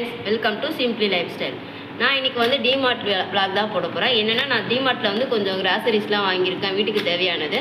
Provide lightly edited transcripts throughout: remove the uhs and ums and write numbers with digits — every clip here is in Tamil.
Friends, welcome to simply life style. நான் இன்றைக்கி வந்து டிமார்ட் vlog தான் போட போகிறேன். என்னென்னா, நான் டிமார்ட்டில் வந்து கொஞ்சம் கிராசரிஸ்லாம் வாங்கியிருக்கேன் வீட்டுக்கு தேவையானது.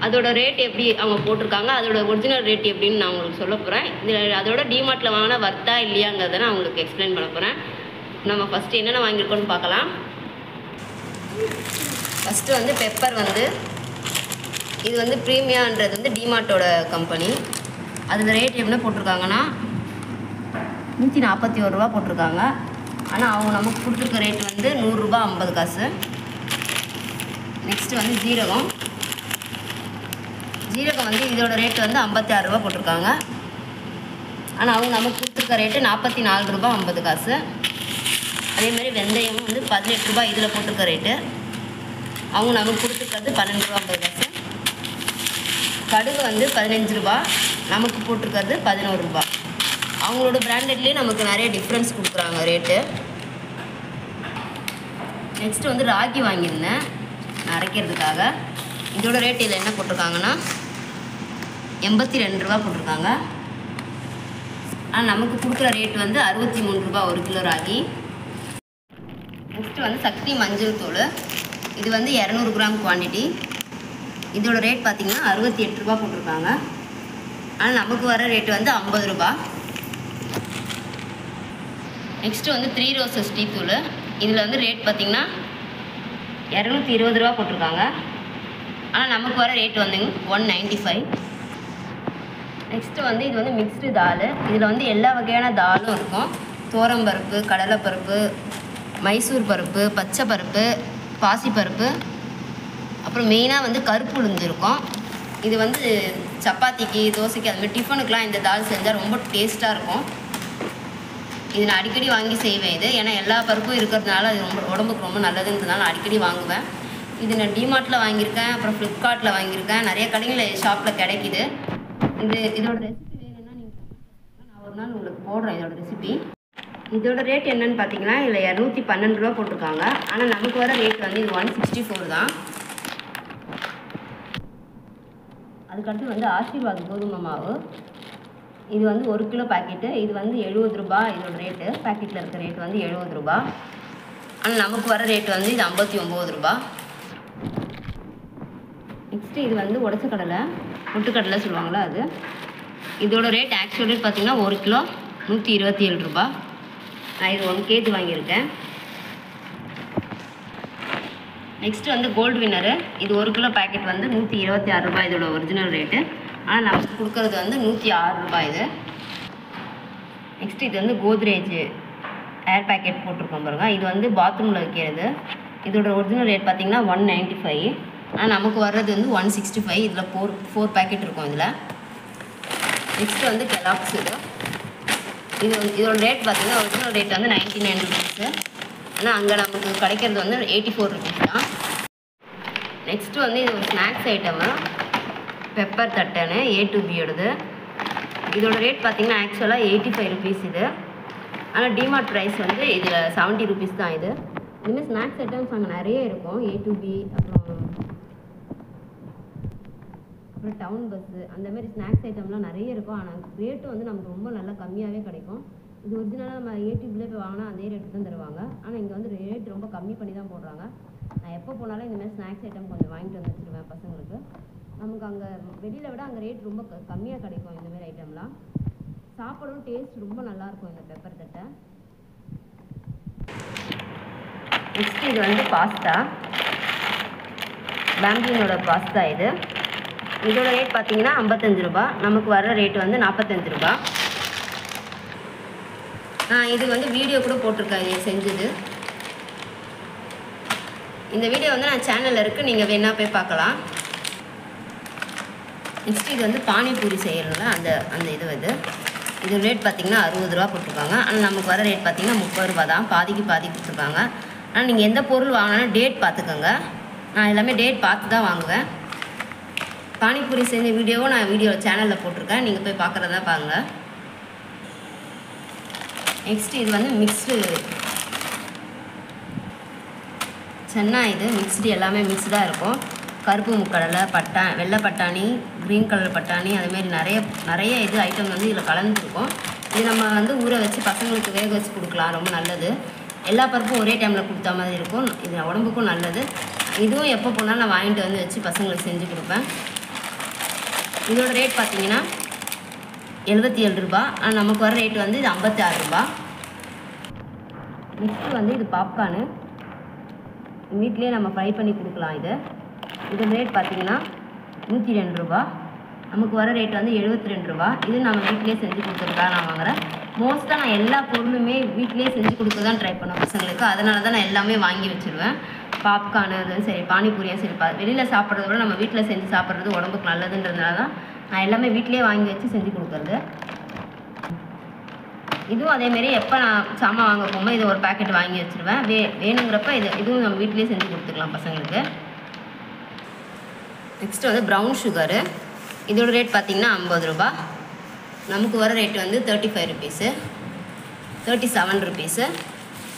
அதோட ரேட் எப்படி அவங்க போட்டிருக்காங்க, அதோட ஒரிஜினல் ரேட் எப்படின்னு நான் உங்களுக்கு சொல்ல போகிறேன். இதில் அதோட டிமார்ட்டில் வாங்கினா வர்த்தா இல்லையாங்கிறத நான் உங்களுக்கு எக்ஸ்பிளைன் பண்ண போகிறேன். நம்ம ஃபஸ்ட்டு என்னென்ன வாங்கியிருக்கோன்னு பார்க்கலாம். ஃபஸ்ட்டு வந்து பெப்பர் வந்து இது வந்து ப்ரீமியான்றது வந்து டிமார்ட்டோட கம்பெனி. அதில் ரேட் எப்படின்னா போட்டிருக்காங்கன்னா 141 ரூபா போட்டிருக்காங்க. ஆனால் அவங்க நமக்கு கொடுத்துருக்க ரேட் வந்து 100 ரூபா 50 காசு. நெக்ஸ்ட்டு வந்து ஜீரகம் வந்து இதோட ரேட் வந்து 56 ரூபா போட்டிருக்காங்க. ஆனால் அவங்க நமக்கு கொடுத்துருக்க ரேட்டு 44 ரூபா 50 காசு. அதேமாதிரி வெந்தயம் வந்து 18 ரூபா இதில் போட்டிருக்க ரேட்டு. அவங்க நமக்கு கொடுத்துருக்கிறது 12 ரூபா 50 காசு. கடுகு வந்து 15 ரூபா, நமக்கு போட்டிருக்கிறது 11 ரூபா. அவங்களோட பிராண்டட்லேயே நமக்கு நிறைய டிஃப்ரென்ஸ் கொடுக்குறாங்க ரேட்டு. நெக்ஸ்ட்டு வந்து ராகி வாங்கியிருந்தேன் அரைக்கிறதுக்காக. இதோட ரேட் இதில் என்ன போட்டிருக்காங்கன்னா 82 ரூபா போட்டிருக்காங்க. ஆனால் நமக்கு கொடுக்குற ரேட் வந்து 63 ரூபா 1 கிலோ ராகி. நெக்ஸ்ட்டு வந்து சக்தி மஞ்சள் தூள், இது வந்து 200 கிராம் குவான்டிட்டி. இதோட ரேட் பார்த்திங்கன்னா 68 ரூபா போட்டிருக்காங்க. ஆனால் நமக்கு வர ரேட்டு வந்து 50 ரூபா. நெக்ஸ்ட்டு வந்து 3 ரோசஸ் டீ தூள், இதில் வந்து ரேட் பார்த்திங்கன்னா 220 ரூபா போட்டிருக்காங்க. ஆனால் நமக்கு வர ரேட் வந்து 195. நெக்ஸ்ட்டு வந்து இது வந்து மிக்ஸ்டு தால். இதில் வந்து எல்லா வகையான தாலும் இருக்கும். தோரம்பருப்பு, கடலைப்பருப்பு, மைசூர் பருப்பு, பச்சை பருப்பு, பாசிப்பருப்பு, அப்புறம் மெயினாக வந்து கருப்பு உளுந்து இருக்கும். இது வந்து சப்பாத்திக்கு, தோசைக்கு, அதுமாதிரி டிஃபனுக்கெலாம் இந்த தால் செஞ்சால் ரொம்ப டேஸ்ட்டாக இருக்கும். இது நான் அடிக்கடி வாங்கி செய்வேன் இது, ஏன்னா எல்லா பருப்பும் இருக்கிறதுனால அது ரொம்ப உடம்புக்கு ரொம்ப நல்லதுன்றதுனால நான் அடிக்கடி வாங்குவேன். இது நான் டிமார்ட்டில் வாங்கியிருக்கேன், அப்புறம் ஃப்ளிப்கார்ட்டில் வாங்கியிருக்கேன், நிறைய கடைகளில் ஷாப்பில் கிடைக்கிது. இதோட ரெசிபி வேணும்னா நான் ஒரு நாள் உங்களுக்கு போடுறேன் இதோட ரெசிபி. இதோட ரேட் என்னன்னு பார்த்தீங்கன்னா இதில் 212 ரூபா போட்டிருக்காங்க. ஆனால் நமக்கு வர ரேட் வந்து இது 164 தான். அதுக்கடுத்து வந்து ஆசீர்வாத் கோதுமை மாவு, இது வந்து 1 கிலோ பாக்கெட்டு. இது வந்து 70 ரூபா இதோட ரேட்டு. பாக்கெட்டில் இருக்க ரேட் வந்து 70 ரூபா. ஆனால் நமக்கு வர ரேட் வந்து இது 59 ரூபா. நெக்ஸ்ட்டு இது வந்து உடச்ச கடலை, பொட்டுக்கடலை சொல்லுவாங்களா அது. இதோட ரேட் ஆக்சுவல் ரேட் பார்த்திங்கன்னா 1 கிலோ 127 ரூபா. நான் இது 1 கேஜி வாங்கியிருக்கேன். நெக்ஸ்ட்டு வந்து கோல்டு வின்னரு, இது 1 கிலோ பேக்கெட் வந்து 126 ரூபா இதோட ஒரிஜினல் ரேட்டு. ஆனால் நமக்கு கொடுக்குறது வந்து 106 ரூபாய் இது. நெக்ஸ்ட்டு இது வந்து கோத்ரேஜ் ஏர் பேக்கெட் போட்டிருக்கோம் பாருங்க. இது வந்து பாத்ரூமில் வைக்கிறது. இதோட ஒரிஜினல் ரேட் பார்த்திங்கன்னா 195. ஆனால் நமக்கு வர்றது வந்து 165. இதில் 4 பேக்கெட் இருக்கும் இதில். நெக்ஸ்ட்டு வந்து கெலாக்ஸ் இதோட ரேட் பார்த்திங்கன்னா ஒரிஜினல் ரேட் வந்து 99 ருபீஸு. ஆனால் அங்கே நமக்கு கிடைக்கிறது வந்து 84 ருபீஸ் தான். நெக்ஸ்ட்டு வந்து இது ஒரு ஸ்நாக்ஸ் ஐட்டமு, பெப்பர் தட்டனு A2Bயோடது. இதோட ரேட் பார்த்திங்கன்னா ஆக்சுவலாக 85 ருபீஸ் இது. ஆனால் டிமார்ட் ப்ரைஸ் வந்து இதில் 70 ருபீஸ் தான் இது. இதுமாதிரி ஸ்நாக்ஸ் ஐட்டம்ஸ் அங்கே நிறைய இருக்கும். A2B, அப்புறம் டவுன் பஸ்ஸு, அந்தமாரி ஸ்நாக்ஸ் ஐட்டம்லாம் நிறைய இருக்கும். ஆனால் ரேட்டு வந்து நமக்கு ரொம்ப நல்லா கம்மியாகவே கிடைக்கும். இது ஒரிஜினலாக நம்ம A2Bல போய் வாங்கினா அதே ரேட்டு தான் தருவாங்க. ஆனால் இங்கே வந்து ரேட் ரொம்ப கம்மி பண்ணி தான் போடுறாங்க. நான் எப்போ போனாலும் இந்தமாதிரி ஸ்நாக்ஸ் ஐட்டம் கொஞ்சம் வாங்கிட்டு வந்து வச்சுருவேன் பசங்களுக்கு. நமக்கு அங்கே வெளியில் விட அங்கே ரேட் ரொம்ப கம்மியாக கிடைக்கும். இந்தமாரி ஐட்டம்லாம் சாப்பிடவும் டேஸ்ட் ரொம்ப நல்லாயிருக்கும் இந்த பெப்பர் தட்டை. நெக்ஸ்ட் இது வந்து பாஸ்தா, பேம்பினோட பாஸ்தா. இதோட ரேட் பார்த்தீங்கன்னா 55 ரூபா. நமக்கு வர ரேட் வந்து 45 ரூபா. இது வந்து வீடியோ கூட போட்டிருக்கேன் இது செஞ்சது. இந்த வீடியோ வந்து நான் சேனலில் இருக்குது, நீங்கள் வேணா போய் பார்க்கலாம். நெக்ஸ்ட் இது வந்து பானிபூரி செய்யறதுல அந்த இது ரேட் பார்த்திங்கன்னா 60 ரூபா போட்டிருக்காங்க. ஆனால் நமக்கு வர ரேட் பார்த்திங்கன்னா 30 ரூபா தான். பாதிக்கு பாதி கொடுத்துருக்காங்க. ஆனால் நீங்கள் எந்த பொருள் வாங்கினாலும் டேட் பார்த்துக்கோங்க. நான் எல்லாமே டேட் பார்த்து தான் வாங்குவேன். பானிபூரி செஞ்ச வீடியோவும் நான் சேனலில் போட்டிருக்கேன், நீங்கள் போய் பார்க்குறதா பாருங்கள். நெக்ஸ்ட்டு இது வந்து மிக்ஸ்டு சென்னா. இது மிக்ஸ்டு எல்லாமே மிக்ஸ்டாக இருக்கும். கருப்பு முக்கடலை, வெள்ளை பட்டாணி, க்ரீன் கலர் பட்டாணி, அதுமாரி நிறைய இது ஐட்டம் வந்து இதில் கலந்துருக்கும். இது நம்ம வந்து ஊற வச்சு பசங்களுக்கு வேக வச்சு கொடுக்கலாம், ரொம்ப நல்லது. எல்லா பருப்பும் ஒரே டைமில் கொடுத்தா மாதிரி இருக்கும், இது உடம்புக்கும் நல்லது. இதுவும் எப்போ போனாலும் நான் வாங்கிட்டு வந்து வச்சு பசங்களுக்கு செஞ்சு கொடுப்பேன். இதோட ரேட் பார்த்திங்கன்னா 77 ரூபா. ஆனால் நமக்கு வர ரேட் வந்து இது 56 ரூபா. நெக்ஸ்ட்டு வந்து இது பாப்கார்னு, வீட்லேயே நம்ம ஃப்ரை பண்ணி கொடுக்கலாம். இதோட ரேட் பார்த்திங்கன்னா 102 ரூபா. நமக்கு வர ரேட் வந்து 72 ரூபா. இது நம்ம வீட்டிலே செஞ்சு கொடுக்குறதுக்காக நான் வாங்குகிறேன். மோஸ்ட்டாக நான் எல்லா பொருளுமே வீட்டிலே செஞ்சு கொடுக்க தான் ட்ரை பண்ணுவேன் பசங்களுக்கு. அதனால தான் நான் எல்லாமே வாங்கி வச்சுருவேன். பாப்கார்னு அதுவும் சரி, பானிபூரியும் சரி, வெளியில் சாப்பிட்றத விட நம்ம வீட்டில் செஞ்சு சாப்பிட்றது உடம்புக்கு நல்லதுன்றதுனால தான் நான் எல்லாமே வீட்டிலே வாங்கி வச்சு செஞ்சு கொடுக்குறது. இதுவும் அதேமாரி எப்போ நான் சாமான் வாங்க போகும்போது இது ஒரு பேக்கெட் வாங்கி வச்சுருவேன். வேணுங்கிறப்ப இதுவும் நம்ம வீட்டிலே செஞ்சு கொடுத்துக்கலாம் பசங்களுக்கு. நெக்ஸ்ட்டு வந்து ப்ரௌன் சுகரு, இதோட ரேட் பார்த்திங்கன்னா 50 ரூபா. நமக்கு வர ரேட் வந்து 35 ருபீஸு, 37 ருபீஸு.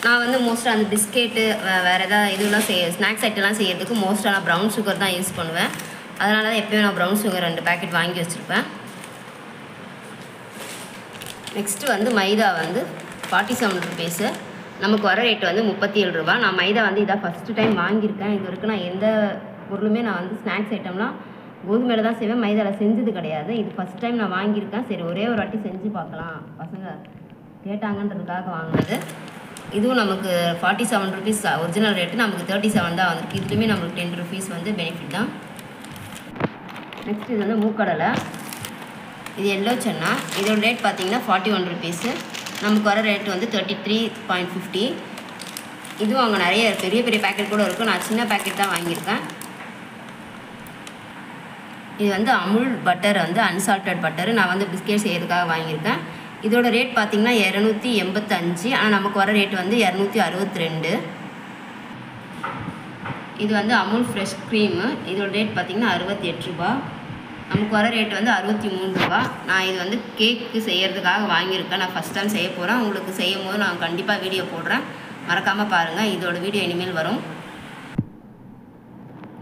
நான் வந்து மோஸ்ட்டாக அந்த பிஸ்கெட்டு வேறு எதாவது இதெல்லாம் ஸ்நாக்ஸ் ஐட்டம்லாம் செய்கிறதுக்கு மோஸ்ட்டாக நான் ப்ரௌன் சுகர் தான் யூஸ் பண்ணுவேன். அதனால தான் எப்போயும் நான் ப்ரௌன் சுகர் 2 பேக்கெட் வாங்கி வச்சுருப்பேன். நெக்ஸ்ட்டு வந்து மைதா வந்து 47 ருபீஸு. நமக்கு வர ரேட் வந்து 37 ரூபா. நான் மைதா வந்து இதான் ஃபஸ்ட்டு டைம் வாங்கியிருக்கேன். இது வரைக்கும் நான் எந்த பொருளுமே நான் வந்து ஸ்நாக்ஸ் ஐட்டம்லாம் கோதுமையில் தான் செய்வேன், மைதாவில் செஞ்சது கிடையாது. இது ஃபஸ்ட் டைம் நான் வாங்கியிருக்கேன். சரி ஒரே ஒரு வாட்டி செஞ்சு பார்க்கலாம், பசங்க கேட்டாங்கன்றதுக்காக வாங்கினது. இதுவும் நமக்கு 47 ருபீஸ் ஒரிஜினல் ரேட்டு, நமக்கு 37 தான் வந்திருக்கு. இதுலேயுமே நம்மளுக்கு 10 ருபீஸ் வந்து பெனிஃபிட் தான். நெக்ஸ்ட் இது வந்து மூக்கடலை, இது எல்லோ சன்னா. இதோட ரேட் பார்த்திங்கன்னா 41 ருபீஸு. நமக்கு வர ரேட் வந்து 33.50. இதுவும் அங்கே நிறைய பெரிய பெரிய பேக்கெட் கூட இருக்கும். நான் சின்ன பேக்கெட் தான் வாங்கியிருக்கேன். இது வந்து அமுல் பட்டர் வந்து அன்சால்டட் பட்டரு, நான் வந்து பிஸ்கெட் செய்கிறதுக்காக வாங்கியிருக்கேன். இதோட ரேட் பார்த்திங்கன்னா 285. ஆனால் நமக்கு வர ரேட் வந்து 262. இது வந்து அமுல் ஃப்ரெஷ் க்ரீமு, இதோட ரேட் பார்த்திங்கன்னா 68 ரூபா. நமக்கு வர ரேட் வந்து 63 ரூபா. நான் இது வந்து கேக்கு செய்கிறதுக்காக வாங்கியிருக்கேன். நான் ஃபஸ்ட் டைம் செய்ய போகிறேன். உங்களுக்கு செய்யும் போது நான் கண்டிப்பாக வீடியோ போடுறேன், மறக்காமல் பாருங்கள். இதோட வீடியோ இனிமேல் வரும்.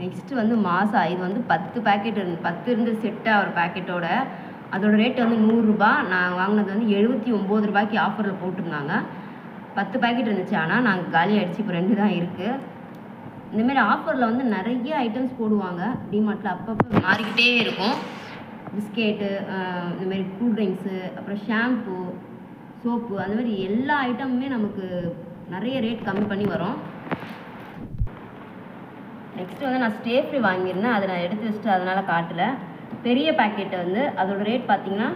நெக்ஸ்ட்டு வந்து மாசா, இது வந்து 10 பேக்கெட் 10 இருந்து செட்டாக ஒரு பேக்கெட்டோட அதோட ரேட் வந்து 100 ரூபா. நான் வாங்கினது வந்து 79 ரூபாய்க்கு ஆஃபரில் போட்டிருந்தாங்க. 10 பேக்கெட் இருந்துச்சு, ஆனால் நாங்கள் காலி ஆகிடுச்சு. இப்போ 2 தான் இருக்குது. இந்தமாரி ஆஃபரில் வந்து நிறைய ஐட்டம்ஸ் போடுவாங்க டிமார்ட்டில், அப்பப்போ மாறிக்கிட்டே இருக்கும். பிஸ்கெட்டு, இந்தமாரி கூல் ட்ரிங்க்ஸு, அப்புறம் ஷாம்பு, சோப்பு, அந்த மாதிரி எல்லா ஐட்டமுமே நமக்கு நிறைய ரேட் கம்மி பண்ணி வரும். நெக்ஸ்ட்டு வந்து நான் ஸ்டேஃப்ரி வாங்கியிருந்தேன், அதை நான் எடுத்து வச்சுட்டு அதனால் காட்டலை. பெரிய பேக்கெட்டை வந்து அதோட ரேட் பார்த்திங்கன்னா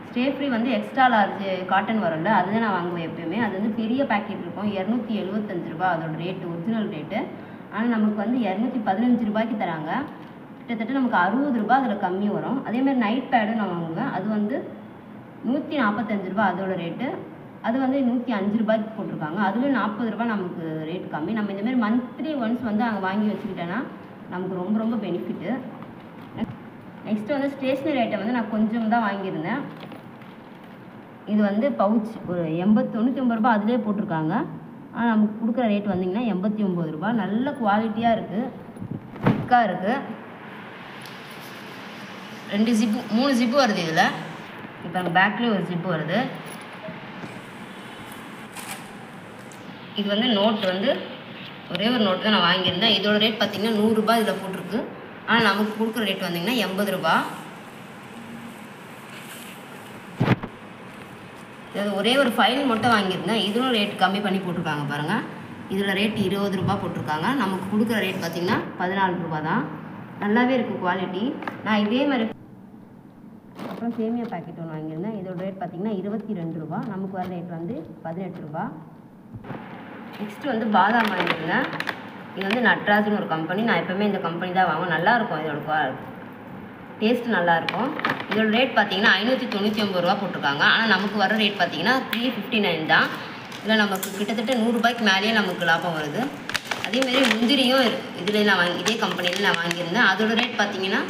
ஸ்டேஃப்ரி வந்து எக்ஸ்ட்ரா லார்ஜ் காட்டன் வரும்ல, அதுதான் நான் வாங்குவேன் எப்போயுமே. அது வந்து பெரிய பேக்கெட் இருக்கும், 275 ரூபா அதோட ரேட்டு, ஒரிஜினல் ரேட்டு. ஆனால் நமக்கு வந்து 215 ரூபாய்க்கு தராங்க. கிட்டத்தட்ட நமக்கு 60 ரூபா அதில் கம்மி வரும். அதேமாதிரி நைட் பேடும் நான் வாங்குவேன், அது வந்து 145 ரூபா அதோட ரேட்டு. அது வந்து 105 ரூபாய்க்கு போட்டிருக்காங்க. அதுலேயும் 40 ரூபா நமக்கு ரேட் கம்மி. நம்ம இந்தமாரி மந்த்லி ஒன்ஸ் வந்து அங்கே வாங்கி வச்சுக்கிட்டேன்னா நமக்கு ரொம்ப ரொம்ப பெனிஃபிட்டு. நெக்ஸ்ட்டு வந்து ஸ்டேஷ்னரி ஐட்டம் வந்து நான் கொஞ்சம் தான் வாங்கியிருந்தேன். இது வந்து பவுச் ஒரு 99 ரூபா அதிலே போட்டிருக்காங்க. ஆனால் நமக்கு கொடுக்குற ரேட் வந்திங்கன்னா 89 ரூபா. நல்ல குவாலிட்டியாக இருக்குது, திக்காக இருக்குது. 2 ஜிப்பு 3 ஜிப்பு வருது இதில். இப்போ அங்கே பேக்லேயும் ஒரு ஜிப்பு வருது. இது வந்து நோட் வந்து ஒரே ஒரு நோட்டு தான் நான் வாங்கியிருந்தேன். இதோட ரேட் பார்த்திங்கன்னா 100 ரூபா இதில் போட்டிருக்கு. ஆனால் நமக்கு கொடுக்குற ரேட் வந்திங்கன்னா 80 ரூபா. இது ஒரே ஒரு ஃபைல் மட்டும் வாங்கியிருந்தேன். இதுவும் ரேட் கம்மி பண்ணி போட்டிருக்காங்க பாருங்கள். இதில் ரேட் 20 ரூபா போட்டிருக்காங்க. நமக்கு கொடுக்குற ரேட் பார்த்திங்கன்னா 14 ரூபா தான். நல்லாவே இருக்குது குவாலிட்டி. நான் இதே மாதிரி அப்புறம் சேமியா பேக்கெட் ஒன்று வாங்கியிருந்தேன். இதோட ரேட் பார்த்திங்கன்னா 22 ரூபா. நமக்கு வர ரேட் வந்து 18 ரூபா. நெக்ஸ்ட்டு வந்து பாதாம் வாங்கியிருந்தேன். இது வந்து நட்ராஜ்னு ஒரு கம்பெனி. நான் எப்போவுமே இந்த கம்பெனி தான் வாங்குவேன். நல்லாயிருக்கும், இதோட டேஸ்ட்டு நல்லாயிருக்கும். இதோட ரேட் பார்த்திங்கன்னா 599 ரூபா போட்டிருக்காங்க. ஆனால் நமக்கு வர ரேட் பார்த்திங்கன்னா 359 தான். இதில் நமக்கு கிட்டத்தட்ட 100 ரூபாய்க்கு மேலேயே நமக்கு லாபம் வருது. அதேமாரி முந்திரியும் இதில் நான் இதே கம்பெனியில் நான் வாங்கியிருந்தேன். அதோட ரேட் பார்த்திங்கன்னா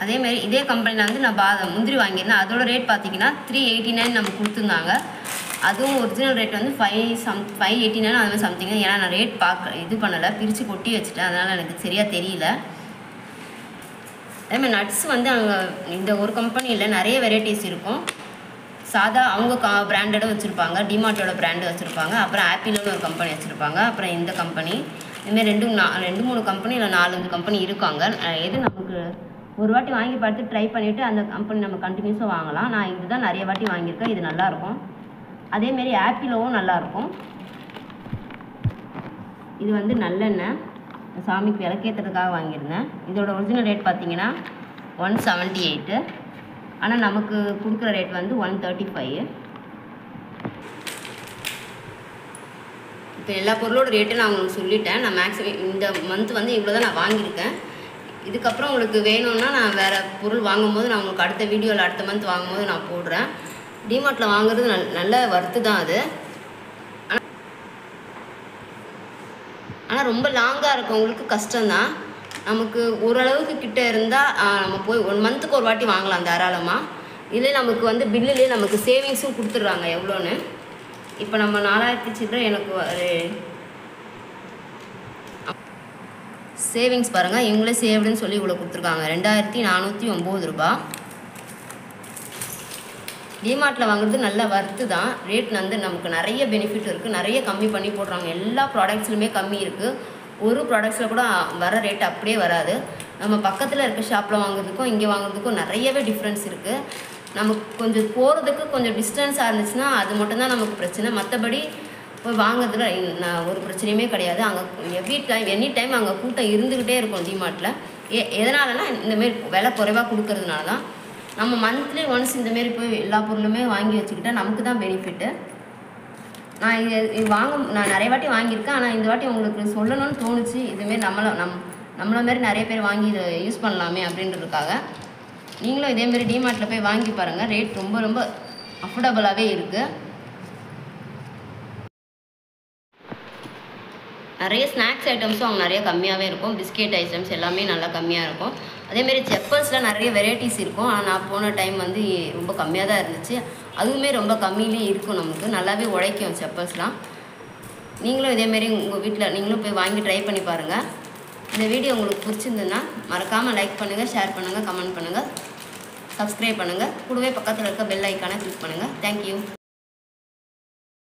அதேமாரி இதே கம்பெனியில் வந்து நான் முந்திரி வாங்கியிருந்தேன். அதோட ரேட் பார்த்திங்கன்னா 389 நமக்கு கொடுத்துருந்தாங்க. அதுவும் ஒரிஜினல் ரேட் வந்து 589 அது மாதிரி சம்திங். ஏன்னா நான் ரேட் இது பண்ணலை, பிரித்து கொட்டி வச்சுட்டேன், அதனால் எனக்கு சரியாக தெரியல. அதேமாதிரி நட்ஸ் வந்து அங்கே இந்த ஒரு கம்பெனியில் நிறைய வெரைட்டிஸ் இருக்கும். சாதா அவங்க பிராண்டடும் வச்சுருப்பாங்க, டிமார்ட்டோட பிராண்டு வச்சுருப்பாங்க, அப்புறம் ஆப்பிள்னு ஒரு கம்பெனி வச்சுருப்பாங்க, அப்புறம் இந்த கம்பெனி, இதுமாரி 2-3 கம்பெனி இல்லை 4-5 கம்பெனி இருக்காங்க. எது நமக்கு ஒரு வாட்டி வாங்கி பார்த்து ட்ரை பண்ணிவிட்டு அந்த கம்பெனி நம்ம கண்டினியூஸாக வாங்கலாம். நான் இதுதான் நிறைய வாட்டி வாங்கியிருக்கேன். இது நல்லாயிருக்கும். அதேமாரி ஆப்பிளோவும் நல்லாயிருக்கும். இது வந்து நல்லெண்ணெய், சாமிக்கு விளக்கேற்றுறதுக்காக வாங்கியிருந்தேன். இதோட ஒரிஜினல் ரேட் பார்த்தீங்கன்னா 178. ஆனால் நமக்கு கொடுக்குற ரேட் வந்து 135. இப்போ எல்லா பொருளோட ரேட்டு நான் உங்களுக்கு சொல்லிட்டேன். நான் மேக்ஸிமம் இந்த மந்த் வந்து இவ்வளோ தான் நான் வாங்கியிருக்கேன். இதுக்கப்புறம் உங்களுக்கு வேணும்னா நான் வேறு பொருள் வாங்கும்போது நான் உங்களுக்கு அடுத்த வீடியோவில் அடுத்த மந்த் வாங்கும்போது நான் போடுறேன். டிமார்ட்டில் வாங்குறது நல்ல வர்த்து தான் அது. ஆனால் ரொம்ப லாங்காக இருக்கவங்களுக்கு கஷ்டம்தான். நமக்கு ஓரளவுக்கு கிட்டே இருந்தால் நம்ம போய் 1 மந்த்துக்கு ஒரு வாட்டி வாங்கலாம் தாராளமாக. இதில் நமக்கு வந்து பில்லுலேயே நமக்கு சேவிங்ஸும் கொடுத்துட்றாங்க எவ்வளோன்னு. இப்போ நம்ம 4000 சில்லறை எனக்கு சேவிங்ஸ் பாருங்கள், இவங்களே சேவ்டுன்னு சொல்லி இவ்வளோ கொடுத்துருக்காங்க, 2409 ரூபா. டிமார்ட்டில் வாங்குறது நல்ல வர்த்து தான். ரேட் வந்து நமக்கு நிறைய பெனிஃபிட் இருக்குது, நிறைய கம்மி பண்ணி போடுறாங்க. எல்லா ப்ராடக்ட்ஸ்லையுமே கம்மி இருக்குது. ஒரு ப்ராடக்ட்ஸில் கூட வர ரேட் அப்படியே வராது. நம்ம பக்கத்தில் இருக்க ஷாப்பில் வாங்குறதுக்கும் இங்கே வாங்குறதுக்கும் நிறையவே டிஃப்ரென்ஸ் இருக்குது. நமக்கு கொஞ்சம் போகிறதுக்கு கொஞ்சம் டிஸ்டன்ஸாக இருந்துச்சுன்னா அது மட்டும்தான் நமக்கு பிரச்சனை. மற்றபடி போய் வாங்குறதுல ஒரு பிரச்சனையுமே கிடையாது. அங்கே எனி டைம் அங்கே கூட்டம் இருந்துக்கிட்டே இருக்கும் டிமார்ட்டில். எதனாலனா இந்தமாரி விலை குறைவாக கொடுக்கறதுனால தான். நம்ம மந்த்லி ஒன்ஸ் இந்தமாரி போய் எல்லா பொருளுமே வாங்கி வச்சுக்கிட்டால் நமக்கு தான் பெனிஃபிட்டு. நான் நிறைய வாட்டி வாங்கியிருக்கேன். ஆனால் இந்த வாட்டி உங்களுக்கு சொல்லணும்னு தோணுச்சு. இதுமாரி நம்மளை மாரி நிறைய பேர் வாங்கி இதை யூஸ் பண்ணலாமே அப்படின்றதுக்காக. நீங்களும் இதேமாரி டிமார்ட்டில் போய் வாங்கி பாருங்கள். ரேட் ரொம்ப ரொம்ப அஃபோர்டபுளாகவே இருக்குது. நிறைய ஸ்நாக்ஸ் ஐட்டம்ஸும் அவங்க நிறைய கம்மியாகவே இருக்கும். பிஸ்கெட் ஐட்டம்ஸ் எல்லாமே நல்லா கம்மியாக இருக்கும். அதேமாரி செப்பல்ஸில் நிறைய வெரைட்டிஸ் இருக்கும். ஆனால் நான் போன டைம் வந்து ரொம்ப கம்மியாக தான் இருந்துச்சு. அதுவுமே ரொம்ப கம்மியிலே இருக்கும். நமக்கு நல்லாவே உழைக்கும் செப்பல்ஸ்லாம். நீங்களும் இதேமாரி உங்கள் வீட்டில் நீங்களும் போய் வாங்கி ட்ரை பண்ணி பாருங்கள். இந்த வீடியோ உங்களுக்கு பிடிச்சிருந்ததுன்னா மறக்காமல் லைக் பண்ணுங்கள், ஷேர் பண்ணுங்கள், கமெண்ட் பண்ணுங்கள், சப்ஸ்கிரைப் பண்ணுங்கள். கூடவே பக்கத்தில் இருக்க பெல் ஐக்கானை கிளிக் பண்ணுங்கள். தேங்க்யூ.